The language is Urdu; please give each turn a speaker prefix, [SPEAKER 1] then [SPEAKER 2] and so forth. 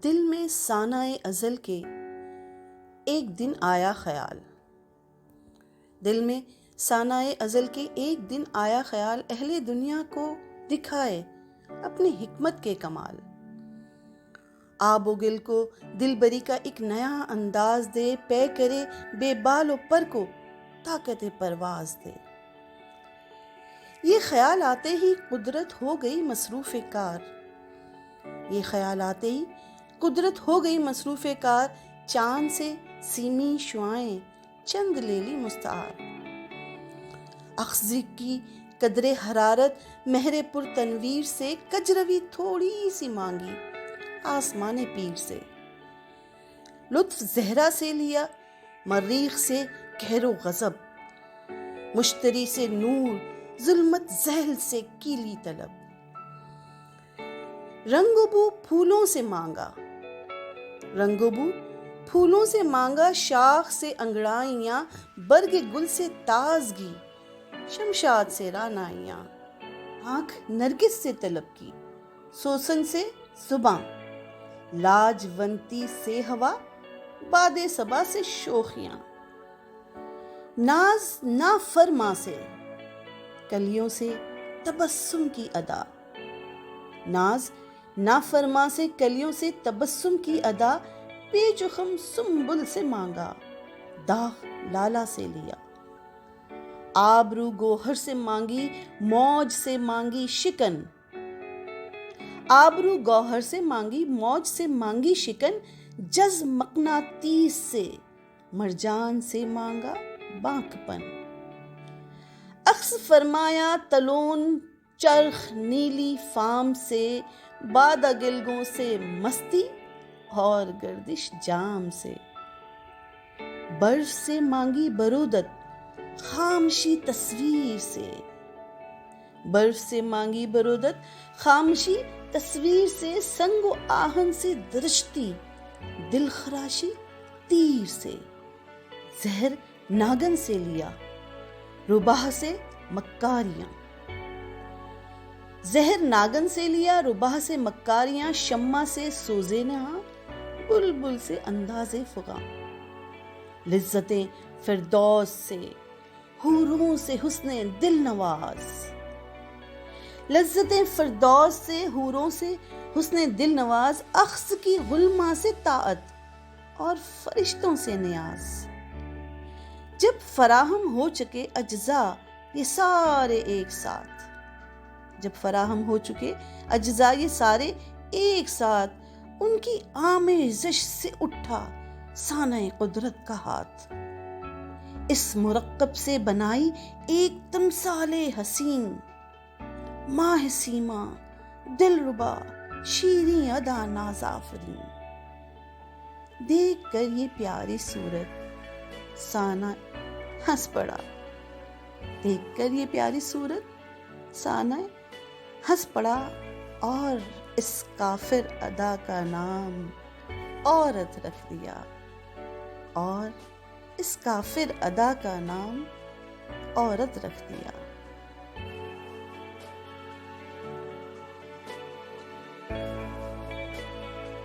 [SPEAKER 1] دل میں ثانائے ازل کے ایک دن آیا خیال، دل میں ثانائے ازل کے ایک دن آیا خیال، اہل دنیا کو دکھائے اپنی حکمت کے کمال۔ آب و گل کو دل بری کا ایک نیا انداز دے، پے کرے بے بال و پر کو طاقت پرواز دے۔ یہ خیال آتے ہی قدرت ہو گئی مصروف کار، یہ خیال آتے ہی قدرت ہو گئی مصروف کار، چاند سے سیمی شعائیں چند لے لی مستعار۔ اخذ کی قدر حرارت مہر پر تنویر سے، کجروی تھوڑی سی مانگی آسمان پیر سے۔ لطف زہرا سے لیا، مریخ سے قہر و غضب، مشتری سے نور، ظلمت ذیل سے کیلی طلب۔ رنگ و بو پھولوں سے مانگا، رنگ و بو پھولوں سے مانگا، شاخ سے انگڑائیاں، برگ گل سے تازگی، شمشاد سے رعنائیاں۔ آنکھ نرگس سے طلب کی، سوسن سے زباں، لاجونتی سے ہوا، باد صبا سے شوخیاں۔ ناز نافرما سے کلیوں سے تبسم کی ادا، ناز نافرما سے کلیوں سے تبسم کی ادا، پیچ و خم سنبل سے مانگا، داغ لالا سے لیا۔ آبرو گوہر سے مانگی، موج سے مانگی شکن، آبرو گوہر سے مانگی، موج سے مانگی شکن، جز مقناطیس سے مرجان سے مانگا بانک پن۔ اخذ فرمایا تلون چرخ نیلی فام سے، بادہ گلگوں سے مستی اور گردش جام سے۔ برف سے مانگی برودت خامشی تصویر سے، برف سے مانگی برودت خامشی تصویر سے، سنگ و آہن سے درشتی دل خراشی تیر سے۔ زہر ناگن سے لیا، رباہ سے مکاریاں، زہر ناگن سے لیا، رباہ سے مکاریاں، شمع سے سوزے نہاں، بلبل سے انداز فغاں۔ لذتیں فردوس سے حوروں سے حسن دل نواز، لذتیں فردوس سے حوروں سے حسن دل نواز، اخذ کی غلما سے طاعت اور فرشتوں سے نیاز۔ جب فراہم ہو چکے اجزاء یہ سارے ایک ساتھ، جب فراہم ہو چکے اجزاء یہ سارے ایک ساتھ، ان کی آمیزش سے اٹھا صانع قدرت کا ہاتھ۔ اس مرکب سے بنائی ایک تمثال حسین، ماہ سیما دلربا شیریں ادا ناز آفرین۔ دیکھ کر یہ پیاری صورت صانع ہنس پڑا، دیکھ کر یہ پیاری صورت صانع ہنس پڑا، اور اس کافر ادا کا نام عورت رکھ دیا، اور اس کافر ادا کا نام عورت رکھ دیا۔